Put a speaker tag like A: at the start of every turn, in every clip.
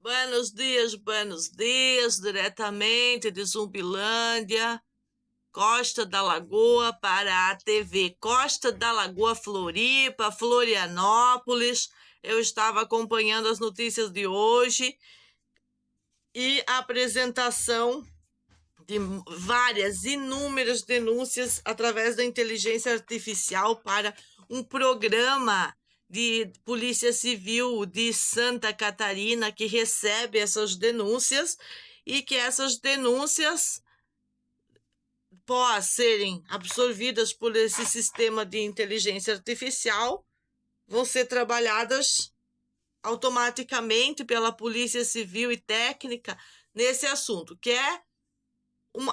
A: Buenos dias, diretamente de Zumbilândia, Costa da Lagoa, para a TV Costa da Lagoa Floripa, Florianópolis. Eu estava acompanhando as notícias de hoje e a apresentação de inúmeras denúncias através da inteligência artificial para um programa de Polícia Civil de Santa Catarina que recebe essas denúncias e que essas denúncias, após serem absorvidas por esse sistema de inteligência artificial, vão ser trabalhadas automaticamente pela Polícia Civil e Técnica nesse assunto, que é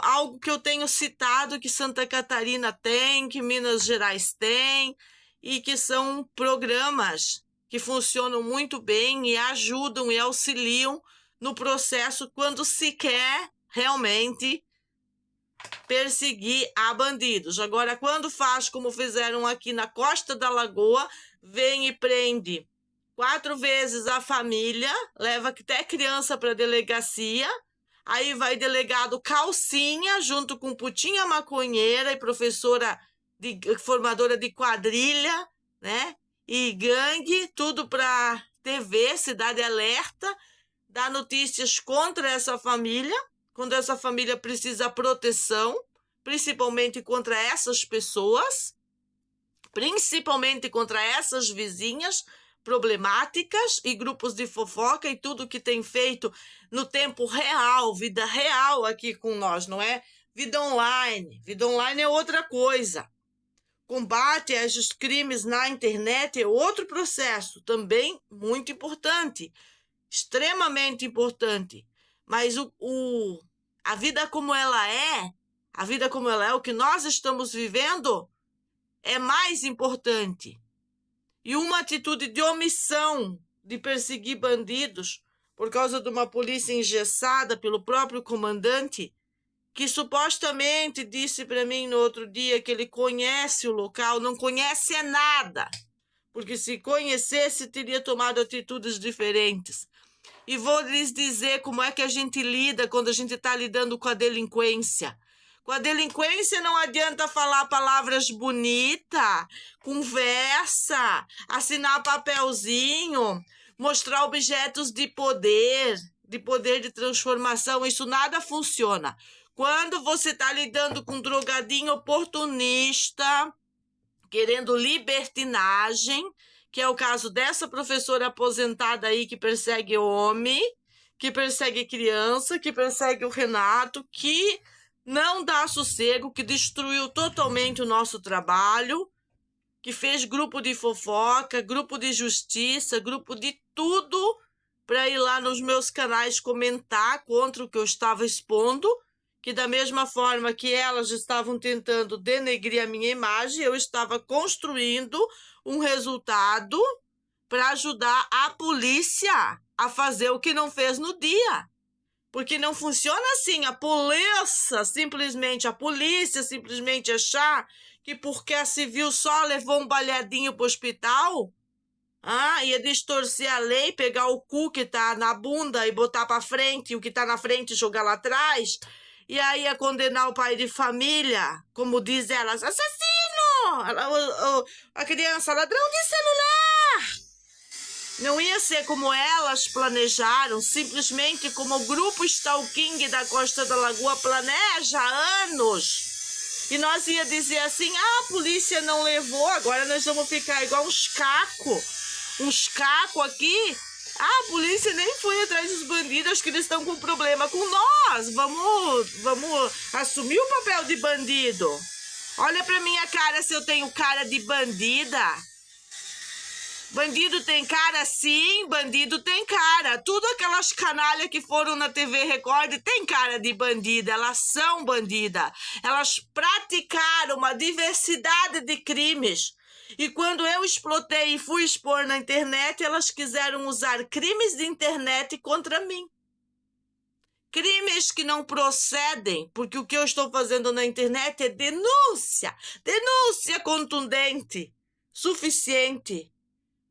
A: algo que eu tenho citado que Santa Catarina tem, que Minas Gerais tem, e que são programas que funcionam muito bem e ajudam e auxiliam no processo quando se quer realmente perseguir a bandidos. Agora, quando faz como fizeram aqui na Costa da Lagoa, vem e prende 4 vezes a família, leva até criança para a delegacia. Aí vai delegado Calcinha, junto com Putinha Maconheira e professora, formadora de quadrilha, né? E gangue, tudo para TV, Cidade Alerta, dá notícias contra essa família, quando essa família precisa proteção, principalmente contra essas pessoas, principalmente contra essas vizinhas problemáticas e grupos de fofoca e tudo que tem feito no tempo real, vida real aqui com nós, não é vida online. Vida online é outra coisa. Combate a esses crimes na internet é outro processo, também muito importante, extremamente importante. Mas a vida como ela é, o que nós estamos vivendo, é mais importante. E uma atitude de omissão de perseguir bandidos por causa de uma polícia engessada pelo próprio comandante, que supostamente disse para mim no outro dia que ele conhece o local, não conhece nada, porque se conhecesse teria tomado atitudes diferentes. E vou lhes dizer como é que a gente lida quando a gente está lidando com a delinquência. Com a delinquência não adianta falar palavras bonitas, conversa, assinar papelzinho, mostrar objetos de poder de transformação. Isso nada funciona. Quando você está lidando com um drogadinho oportunista, querendo libertinagem, que é o caso dessa professora aposentada aí que persegue homem, que persegue criança, que persegue o Renato, que não dá sossego, que destruiu totalmente o nosso trabalho, que fez grupo de fofoca, grupo de justiça, grupo de tudo para ir lá nos meus canais comentar contra o que eu estava expondo, que da mesma forma que elas estavam tentando denegrir a minha imagem, eu estava construindo um resultado para ajudar a polícia a fazer o que não fez no dia. Porque não funciona assim, a polícia simplesmente achar que porque a civil só levou um baleadinho pro hospital, ia distorcer a lei, pegar o cu que tá na bunda e botar pra frente, e o que tá na frente jogar lá atrás, e aí ia condenar o pai de família, como diz elas, assassino! A criança, ladrão de celular! Não ia ser como elas planejaram, simplesmente como o grupo Stalking da Costa da Lagoa planeja há anos. E nós ia dizer assim, a polícia não levou, agora nós vamos ficar igual uns cacos aqui. A polícia nem foi atrás dos bandidos, acho que eles estão com problema com nós. Vamos assumir o papel de bandido. Olha pra minha cara se eu tenho cara de bandida. Bandido tem cara, sim, bandido tem cara. Tudo aquelas canalhas que foram na TV Record tem cara de bandida, elas são bandidas. Elas praticaram uma diversidade de crimes. E quando eu explotei e fui expor na internet, elas quiseram usar crimes de internet contra mim. Crimes que não procedem, porque o que eu estou fazendo na internet é denúncia contundente, suficiente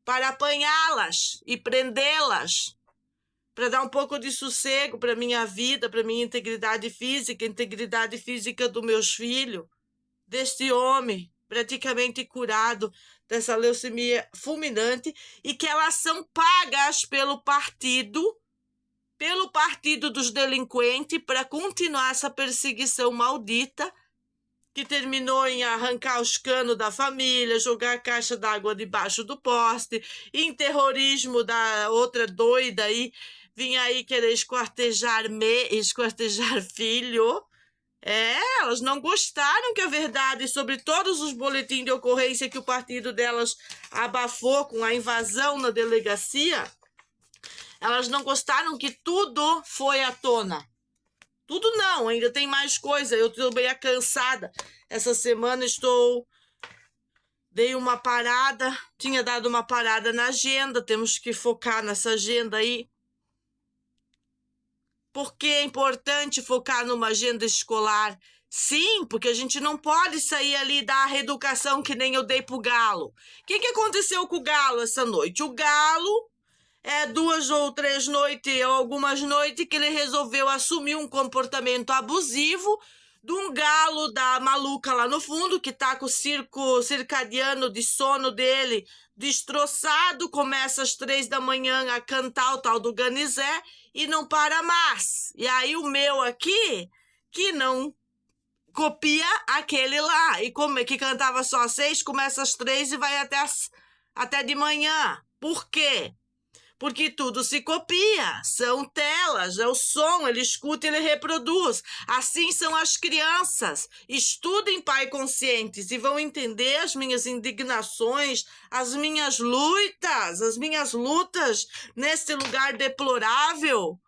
A: para apanhá-las e prendê-las, para dar um pouco de sossego para minha vida, para minha integridade física dos meus filhos, deste homem praticamente curado dessa leucemia fulminante, e que elas são pagas pelo partido dos delinquentes para continuar essa perseguição maldita, que terminou em arrancar os canos da família, jogar a caixa d'água debaixo do poste, em terrorismo da outra doida aí, vinha aí querer esquartejar filho. Elas não gostaram que a verdade sobre todos os boletins de ocorrência que o partido delas abafou com a invasão na delegacia, elas não gostaram que tudo foi à tona. Tudo não, ainda tem mais coisa. Eu estou bem cansada. Essa semana dei uma parada, tinha dado uma parada na agenda, temos que focar nessa agenda aí. Por que é importante focar numa agenda escolar? Sim, porque a gente não pode sair ali e dar a reeducação que nem eu dei pro Galo. O que aconteceu com o Galo essa noite? O Galo, 2 ou 3 noites, ou algumas noites, que ele resolveu assumir um comportamento abusivo de um galo da maluca lá no fundo, que tá com o circo circadiano de sono dele destroçado, começa às 3 da manhã a cantar o tal do Ganizé e não para mais. E aí o meu aqui, que não copia aquele lá, e que cantava só às 6, começa às 3 e vai até de manhã. Por quê? Porque tudo se copia, são telas, é o som, ele escuta e ele reproduz. Assim são as crianças. Estudem, pai conscientes, e vão entender as minhas indignações, as minhas lutas nesse lugar deplorável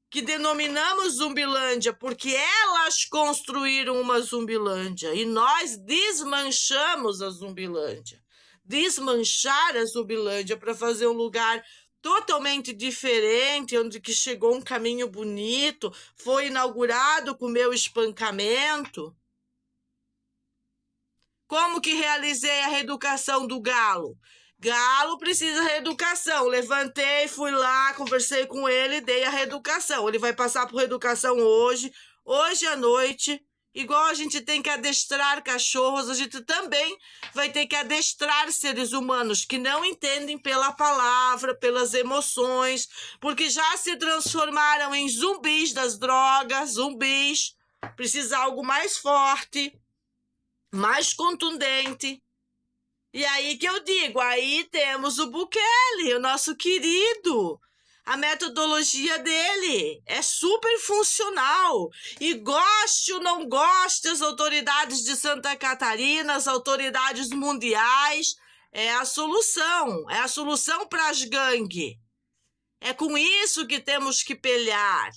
A: que denominamos Zumbilândia, porque elas construíram uma Zumbilândia e nós desmanchamos a Zumbilândia. Desmanchar a Zumbilândia para fazer um lugar totalmente diferente, onde que chegou um caminho bonito, foi inaugurado com o meu espancamento. Como que realizei a reeducação do Galo? Galo precisa de reeducação. Levantei, fui lá, conversei com ele, dei a reeducação. Ele vai passar por reeducação hoje à noite. Igual a gente tem que adestrar cachorros, a gente também vai ter que adestrar seres humanos que não entendem pela palavra, pelas emoções, porque já se transformaram em zumbis das drogas, zumbis. Precisa algo mais forte, mais contundente. E aí que eu digo, aí temos o Bukele, o nosso querido. A metodologia dele é super funcional. E goste ou não goste, as autoridades de Santa Catarina, as autoridades mundiais, é a solução para as gangues. É com isso que temos que pelear.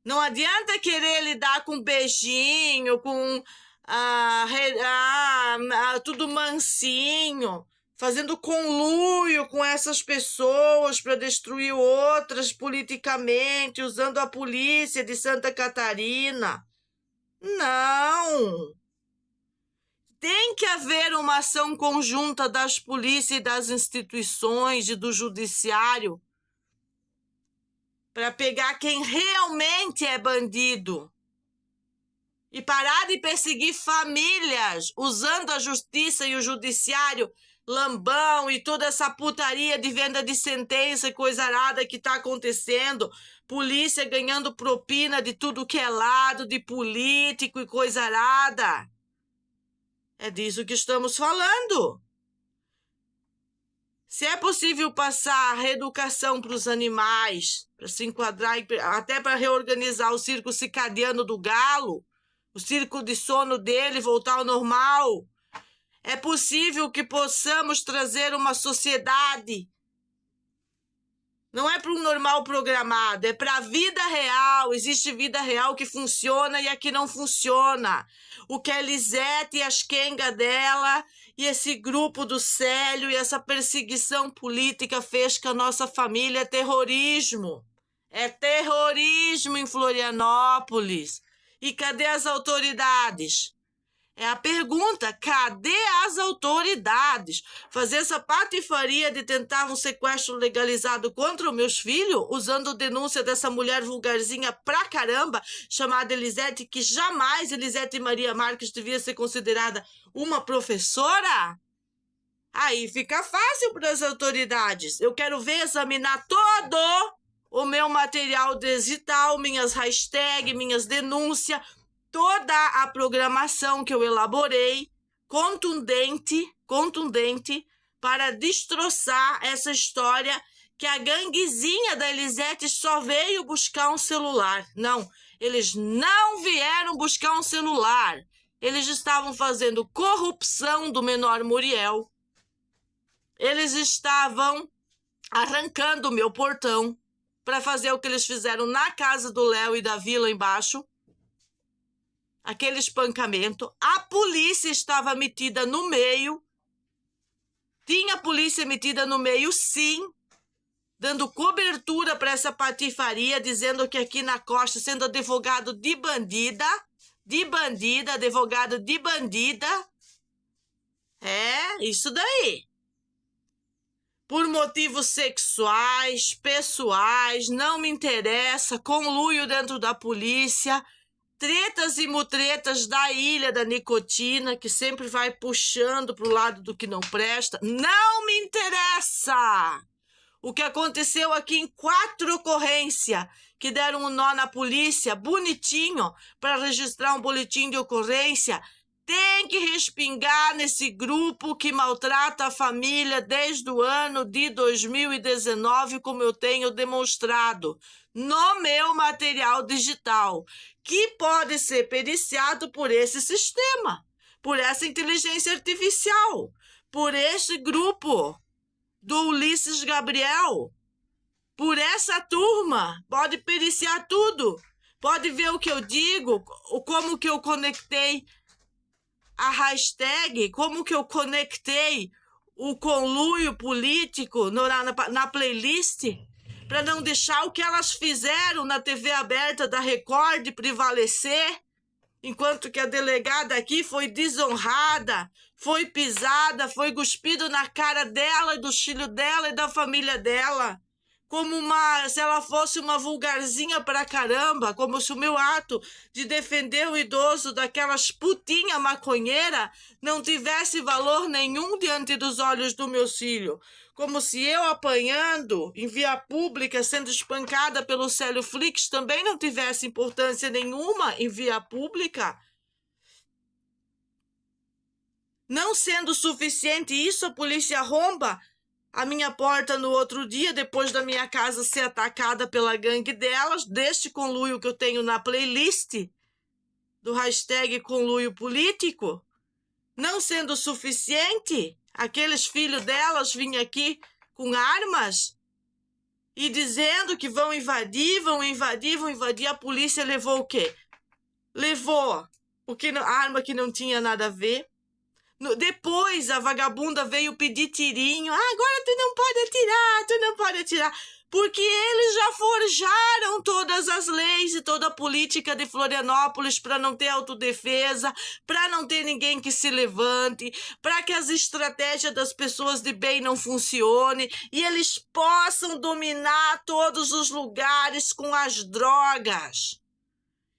A: Não adianta querer lidar com beijinho, com tudo mansinho, fazendo conluio com essas pessoas para destruir outras politicamente, usando a polícia de Santa Catarina. Não! Tem que haver uma ação conjunta das polícias e das instituições e do judiciário para pegar quem realmente é bandido. E parar de perseguir famílias usando a justiça e o judiciário lambão e toda essa putaria de venda de sentença e coisa arada que está acontecendo. Polícia ganhando propina de tudo que é lado, de político e coisa arada. É disso que estamos falando. Se é possível passar a reeducação para os animais, para se enquadrar, até para reorganizar o circo circadiano do galo, o ciclo de sono dele voltar ao normal. É possível que possamos trazer uma sociedade. Não é para um normal programado, é para a vida real. Existe vida real que funciona e a que não funciona. O que a Elisete e as quengas dela e esse grupo do Célio e essa perseguição política fez com a nossa família é terrorismo. É terrorismo em Florianópolis. E cadê as autoridades? É a pergunta, cadê as autoridades? Fazer essa patifaria de tentar um sequestro legalizado contra os meus filhos, usando denúncia dessa mulher vulgarzinha pra caramba, chamada Elisete, que jamais Elisete Maria Marques devia ser considerada uma professora? Aí fica fácil para as autoridades. Eu quero ver examinar todo o meu material digital, minhas hashtags, minhas denúncias, toda a programação que eu elaborei, contundente, para destroçar essa história que a ganguezinha da Elisete só veio buscar um celular. Não, eles não vieram buscar um celular. Eles estavam fazendo corrupção do menor Muriel. Eles estavam arrancando o meu portão para fazer o que eles fizeram na casa do Léo e da Vila embaixo. Aquele espancamento. A polícia estava metida no meio. Tinha a polícia metida no meio, sim, dando cobertura para essa patifaria, dizendo que aqui na costa, sendo advogado de bandida, advogado de bandida. É, isso daí. Por motivos sexuais, pessoais, não me interessa, conluio dentro da polícia, tretas e mutretas da ilha da nicotina, que sempre vai puxando para o lado do que não presta, não me interessa! O que aconteceu aqui em 4 ocorrências, que deram um nó na polícia, bonitinho, para registrar um boletim de ocorrência, tem que respingar nesse grupo que maltrata a família desde o ano de 2019, como eu tenho demonstrado no meu material digital, que pode ser periciado por esse sistema, por essa inteligência artificial, por este grupo do Ulisses Gabriel, por essa turma. Pode periciar tudo, pode ver o que eu digo, como que eu conectei a hashtag, como que eu conectei o conluio político na playlist, para não deixar o que elas fizeram na TV aberta da Record prevalecer, enquanto que a delegada aqui foi desonrada, foi pisada, foi cuspido na cara dela e do filho dela e da família dela, como se ela fosse uma vulgarzinha pra caramba, como se o meu ato de defender o idoso daquelas putinha maconheira não tivesse valor nenhum diante dos olhos do meu filho, como se eu apanhando em via pública, sendo espancada pelo Célio Flix, também não tivesse importância nenhuma em via pública. Não sendo suficiente isso, a polícia arromba a minha porta no outro dia, depois da minha casa ser atacada pela gangue delas, deste conluio que eu tenho na playlist, do hashtag conluio político. Não sendo suficiente, aqueles filhos delas vinham aqui com armas e dizendo que vão invadir. A polícia levou o quê? Levou a arma que não tinha nada a ver. Depois a vagabunda veio pedir tirinho. Agora tu não pode atirar. Porque eles já forjaram todas as leis e toda a política de Florianópolis para não ter autodefesa, para não ter ninguém que se levante, para que as estratégias das pessoas de bem não funcionem e eles possam dominar todos os lugares com as drogas.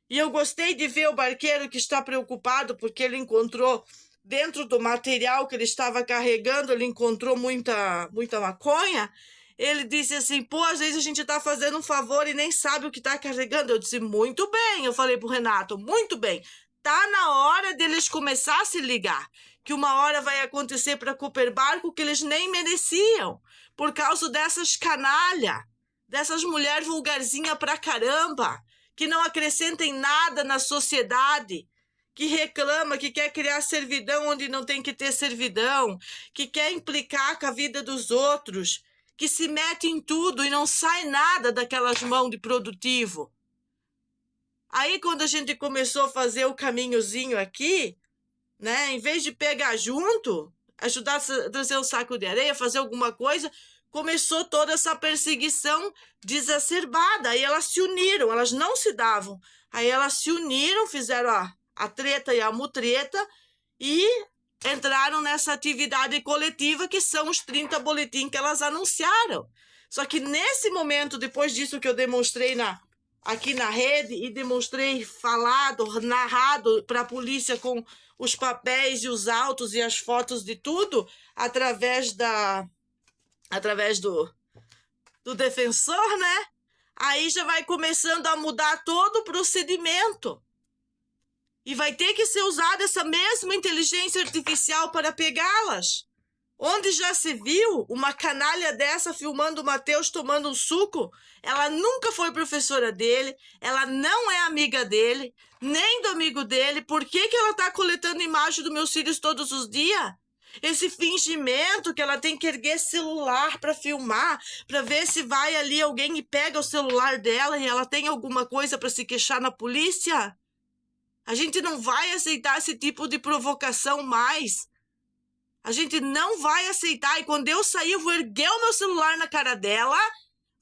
A: E eu gostei de ver o barqueiro que está preocupado porque ele encontrou, dentro do material que ele estava carregando, ele encontrou muita maconha. Ele disse assim, pô, às vezes a gente tá fazendo um favor e nem sabe o que tá carregando. Eu disse, muito bem. Eu falei pro Renato, muito bem. Tá na hora deles começar a se ligar. Que uma hora vai acontecer para Cooper Barco que eles nem mereciam. Por causa dessas canalha, dessas mulheres vulgarzinhas pra caramba, que não acrescentem nada na sociedade, que reclama, que quer criar servidão onde não tem que ter servidão, que quer implicar com a vida dos outros, que se mete em tudo e não sai nada daquelas mãos de produtivo. Aí, quando a gente começou a fazer o caminhozinho aqui, né, em vez de pegar junto, ajudar a trazer um saco de areia, fazer alguma coisa, começou toda essa perseguição desacerbada. Aí elas se uniram, elas não se davam. Aí elas se uniram, fizeram a treta e a mutreta, e entraram nessa atividade coletiva, que são os 30 boletins que elas anunciaram. Só que nesse momento, depois disso que eu demonstrei aqui na rede e demonstrei falado, narrado para a polícia com os papéis e os autos e as fotos de tudo, através do defensor, né? Aí já vai começando a mudar todo o procedimento. E vai ter que ser usada essa mesma inteligência artificial para pegá-las. Onde já se viu uma canalha dessa filmando o Matheus tomando um suco? Ela nunca foi professora dele, ela não é amiga dele, nem do amigo dele. Por que ela está coletando imagem dos meus filhos todos os dias? Esse fingimento que ela tem que erguer celular para filmar, para ver se vai ali alguém e pega o celular dela e ela tem alguma coisa para se queixar na polícia? A gente não vai aceitar esse tipo de provocação mais. A gente não vai aceitar. E quando eu sair, eu vou erguer o meu celular na cara dela.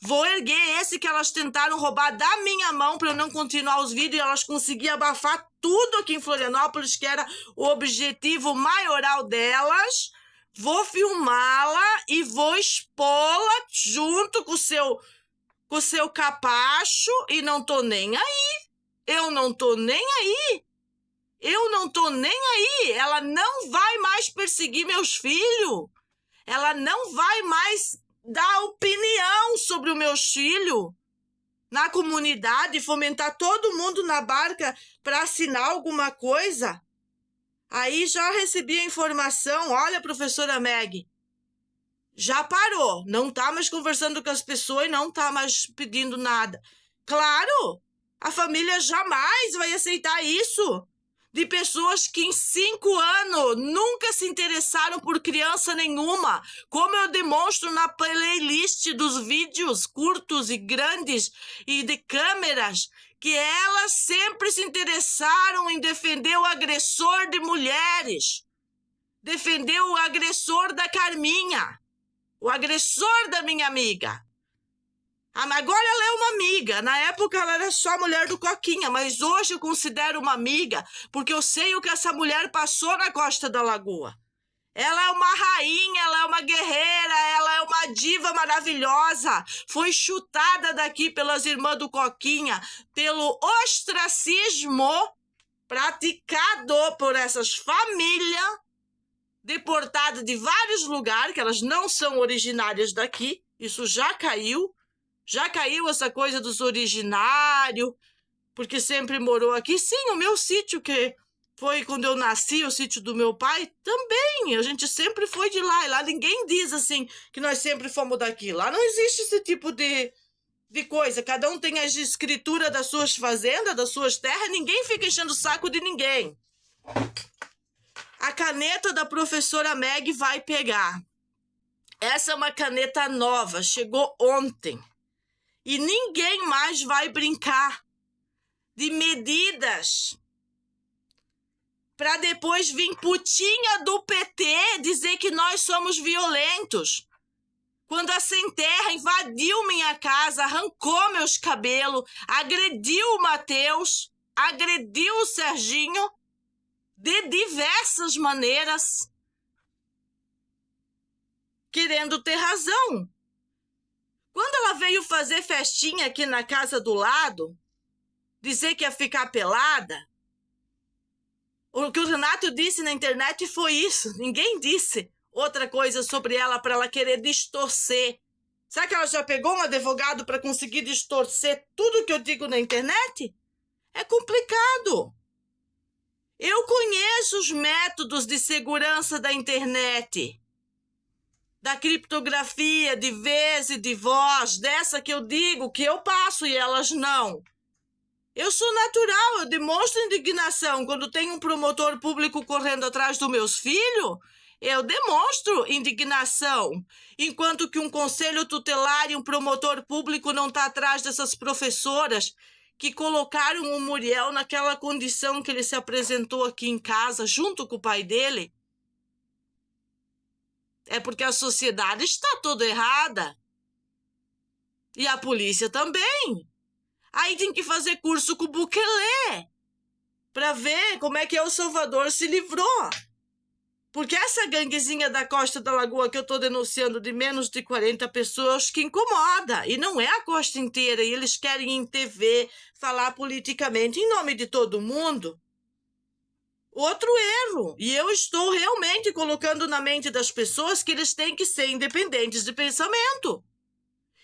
A: Vou erguer esse que elas tentaram roubar da minha mão para eu não continuar os vídeos e elas conseguiram abafar tudo aqui em Florianópolis, que era o objetivo maioral delas. Vou filmá-la e vou expô-la junto com o seu capacho e não tô nem aí. Eu não tô nem aí. Eu não tô nem aí. Ela não vai mais perseguir meus filhos. Ela não vai mais dar opinião sobre os meus filhos na comunidade, fomentar todo mundo na barca para assinar alguma coisa. Aí já recebi a informação, olha, professora Meg, já parou, não tá mais conversando com as pessoas e não tá mais pedindo nada. Claro, a família jamais vai aceitar isso. De pessoas que em 5 anos nunca se interessaram por criança nenhuma, como eu demonstro na playlist dos vídeos curtos e grandes e de câmeras, que elas sempre se interessaram em defender o agressor de mulheres, defender o agressor da Carminha, o agressor da minha amiga. Agora ela é uma amiga. Na época ela era só mulher do Coquinha, mas hoje eu considero uma amiga porque eu sei o que essa mulher passou na Costa da Lagoa. Ela é uma rainha, ela é uma guerreira, ela é uma diva maravilhosa. Foi chutada daqui pelas irmãs do Coquinha, pelo ostracismo praticado por essas famílias, deportadas de vários lugares, que elas não são originárias daqui. Isso já caiu. Já caiu essa coisa dos originários, porque sempre morou aqui. Sim, o meu sítio, que foi quando eu nasci, o sítio do meu pai, também. A gente sempre foi de lá. E lá ninguém diz assim que nós sempre fomos daqui. Lá não existe esse tipo de coisa. Cada um tem as escrituras das suas fazendas, das suas terras. Ninguém fica enchendo o saco de ninguém. A caneta da professora Meg vai pegar. Essa é uma caneta nova, chegou ontem. E ninguém mais vai brincar de medidas para depois vir putinha do PT dizer que nós somos violentos. Quando a Sem Terra invadiu minha casa, arrancou meus cabelos, agrediu o Matheus, agrediu o Serginho de diversas maneiras, querendo ter razão. Quando ela veio fazer festinha aqui na casa do lado, dizer que ia ficar pelada, o que o Renato disse na internet foi isso. Ninguém disse outra coisa sobre ela para ela querer distorcer. Será que ela já pegou um advogado para conseguir distorcer tudo que eu digo na internet? É complicado. Eu conheço os métodos de segurança da internet, da criptografia de vez e de voz, dessa que eu digo que eu passo e elas não. Eu sou natural, eu demonstro indignação. Quando tem um promotor público correndo atrás dos meus filhos, eu demonstro indignação. Enquanto que um conselho tutelar e um promotor público não está atrás dessas professoras que colocaram o Muriel naquela condição que ele se apresentou aqui em casa, junto com o pai dele. É porque a sociedade está toda errada. E a polícia também. Aí tem que fazer curso com o Bukele para ver como é que El Salvador se livrou. Porque essa ganguezinha da Costa da Lagoa que eu estou denunciando de menos de 40 pessoas que incomoda. E não é a costa inteira. E eles querem em TV falar politicamente em nome de todo mundo. Outro erro. E eu estou realmente colocando na mente das pessoas que eles têm que ser independentes de pensamento.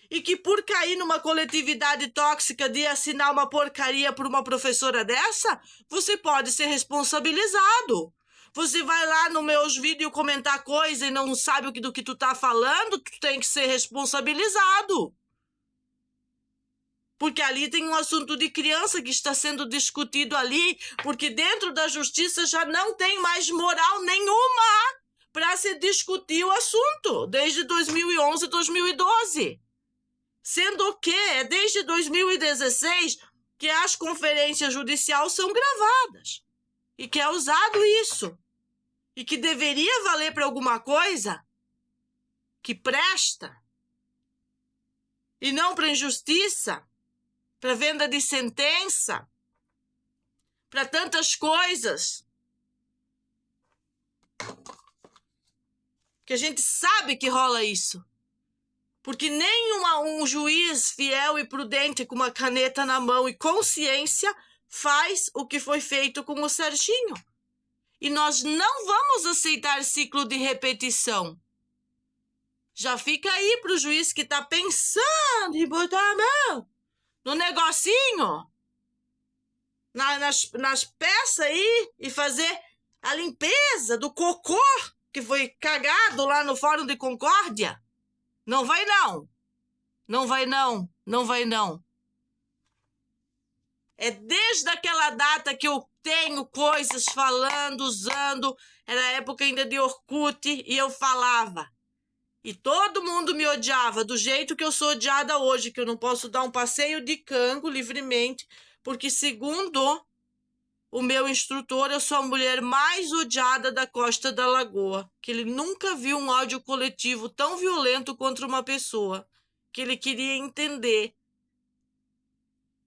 A: E que por cair numa coletividade tóxica de assinar uma porcaria por uma professora dessa, você pode ser responsabilizado. Você vai lá nos meus vídeos comentar coisa e não sabe do que tu tá falando, tu tem que ser responsabilizado. Porque ali tem um assunto de criança que está sendo discutido ali, porque dentro da justiça já não tem mais moral nenhuma para se discutir o assunto, desde 2011, 2012. Sendo que é desde 2016 que as conferências judiciais são gravadas e que é usado isso. E que deveria valer para alguma coisa que presta e não para injustiça, para venda de sentença, para tantas coisas que a gente sabe que rola isso. Porque nem um juiz fiel e prudente com uma caneta na mão e consciência faz o que foi feito com o Serginho. E nós não vamos aceitar ciclo de repetição. Já fica aí para o juiz que está pensando em botar a mão no negocinho, nas peças aí, e fazer a limpeza do cocô que foi cagado lá no Fórum de Concórdia. Não vai não. Não vai não. Não vai não. É desde aquela data que eu tenho coisas falando, usando. Era a época ainda de Orkut e eu falava. E todo mundo me odiava do jeito que eu sou odiada hoje, que eu não posso dar um passeio de cango livremente, porque segundo o meu instrutor, eu sou a mulher mais odiada da Costa da Lagoa, que ele nunca viu um ódio coletivo tão violento contra uma pessoa, que ele queria entender.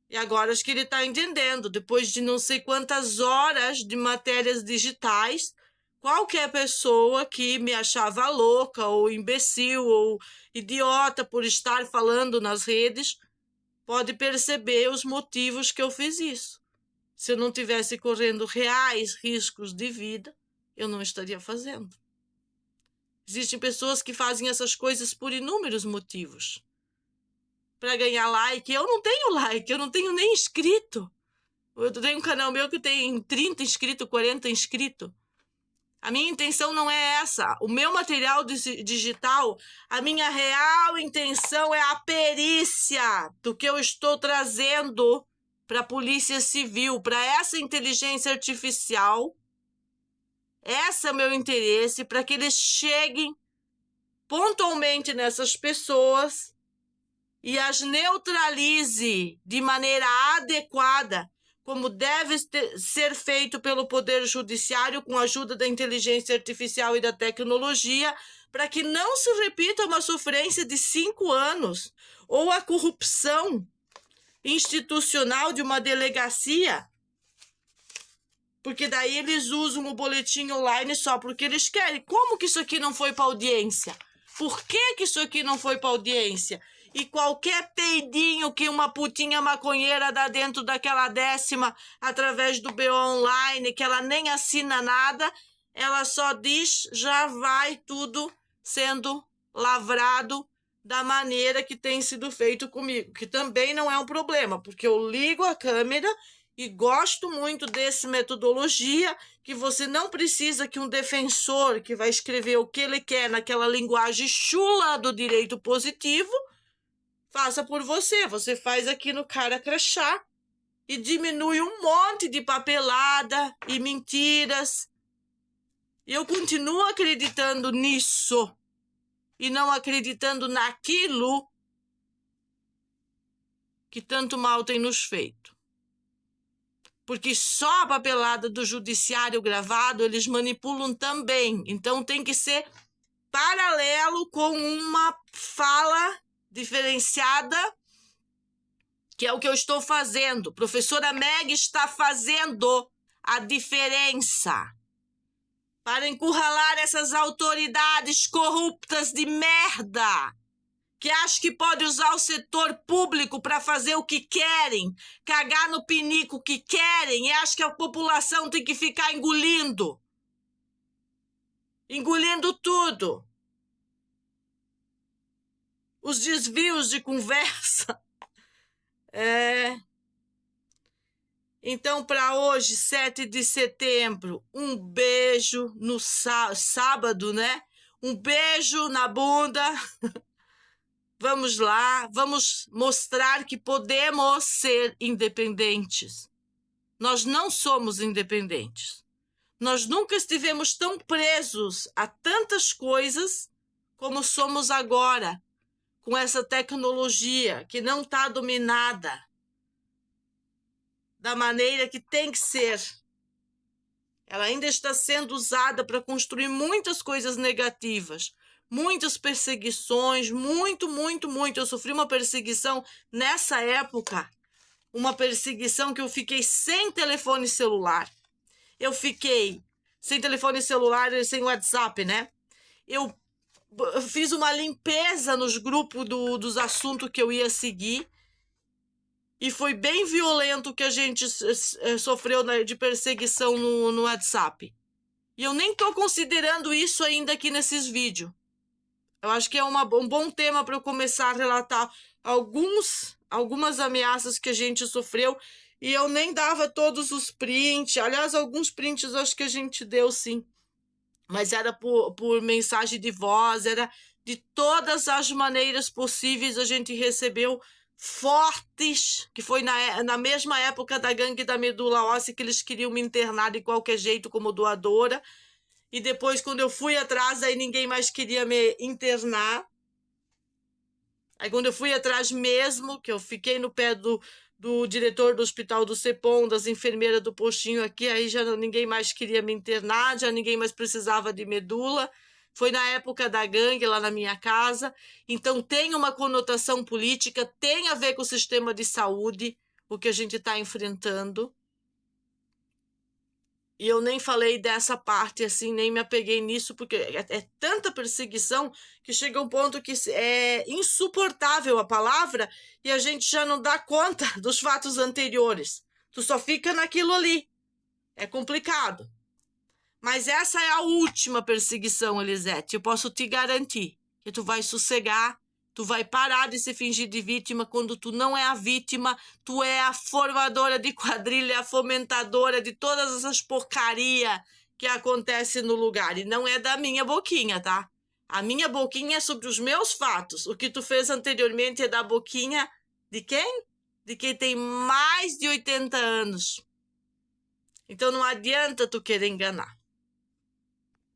A: E agora acho que ele está entendendo, depois de não sei quantas horas de matérias digitais, qualquer pessoa que me achava louca, ou imbecil, ou idiota por estar falando nas redes, pode perceber os motivos que eu fiz isso. Se eu não tivesse correndo reais riscos de vida, eu não estaria fazendo. Existem pessoas que fazem essas coisas por inúmeros motivos. Para ganhar like. Eu não tenho like, eu não tenho nem inscrito. Eu tenho um canal meu que tem 30 inscritos, 40 inscritos. A minha intenção não é essa. O meu material digital, a minha real intenção é a perícia do que eu estou trazendo para a Polícia Civil, para essa inteligência artificial. Esse é o meu interesse, para que eles cheguem pontualmente nessas pessoas e as neutralize de maneira adequada, como deve ser feito pelo Poder Judiciário com a ajuda da inteligência artificial e da tecnologia, para que não se repita uma sofrência de 5 anos ou a corrupção institucional de uma delegacia, porque daí eles usam o boletim online só porque eles querem. Como que isso aqui não foi para audiência? Por que isso aqui não foi para audiência? E qualquer peidinho que uma putinha maconheira dá dentro daquela 10ª através do BO online, que ela nem assina nada, ela só diz, já vai tudo sendo lavrado da maneira que tem sido feito comigo, que também não é um problema, porque eu ligo a câmera e gosto muito dessa metodologia, que você não precisa que um defensor que vai escrever o que ele quer naquela linguagem chula do direito positivo faça por você. Você faz aqui no cara crachá e diminui um monte de papelada e mentiras. E eu continuo acreditando nisso e não acreditando naquilo que tanto mal tem nos feito. Porque só a papelada do judiciário gravado eles manipulam também. Então tem que ser paralelo com uma fala diferenciada, que é o que eu estou fazendo. Professora Meg está fazendo a diferença. para encurralar essas autoridades corruptas de merda, que acham que pode usar o setor público para fazer o que querem, cagar no pinico que querem, e acham que a população tem que ficar engolindo tudo. Os desvios de conversa. Então, para hoje, 7 de setembro, um beijo no sábado, né? Um beijo na bunda. Vamos lá, vamos mostrar que podemos ser independentes. Nós não somos independentes. Nós nunca estivemos tão presos a tantas coisas como somos agora, com essa tecnologia que não está dominada da maneira que tem que ser. Ela ainda está sendo usada para construir muitas coisas negativas, muitas perseguições, muito. Eu sofri uma perseguição nessa época, uma perseguição que eu fiquei sem telefone celular. Eu fiquei sem telefone celular e sem WhatsApp, né? Eu fiz uma limpeza nos grupos dos assuntos que eu ia seguir. E foi bem violento que a gente sofreu de perseguição no WhatsApp. E eu nem tô considerando isso ainda aqui nesses vídeos. Eu acho que é um bom tema para eu começar a relatar algumas ameaças que a gente sofreu. E eu nem dava todos os prints. Aliás, alguns prints eu acho que a gente deu sim. Mas era por mensagem de voz, era de todas as maneiras possíveis a gente recebeu fortes, que foi na mesma época da gangue da medula óssea, que eles queriam me internar de qualquer jeito como doadora. E depois, quando eu fui atrás, aí ninguém mais queria me internar. Aí quando eu fui atrás mesmo, que eu fiquei no pé do diretor do hospital do Cepom, das enfermeiras do postinho aqui, aí já ninguém mais queria me internar, já ninguém mais precisava de medula. Foi na época da gangue, lá na minha casa. Então tem uma conotação política, tem a ver com o sistema de saúde, o que a gente está enfrentando. E eu nem falei dessa parte assim, nem me apeguei nisso, porque é tanta perseguição que chega um ponto que é insuportável a palavra e a gente já não dá conta dos fatos anteriores. Tu só fica naquilo ali. É complicado. Mas essa é a última perseguição, Elisete. Eu posso te garantir que tu vai sossegar, tu vai parar de se fingir de vítima quando tu não é a vítima, tu é a formadora de quadrilha, a fomentadora de todas essas porcaria que acontece no lugar. E não é da minha boquinha, tá? A minha boquinha é sobre os meus fatos. O que tu fez anteriormente é da boquinha de quem? De quem tem mais de 80 anos. Então não adianta tu querer enganar.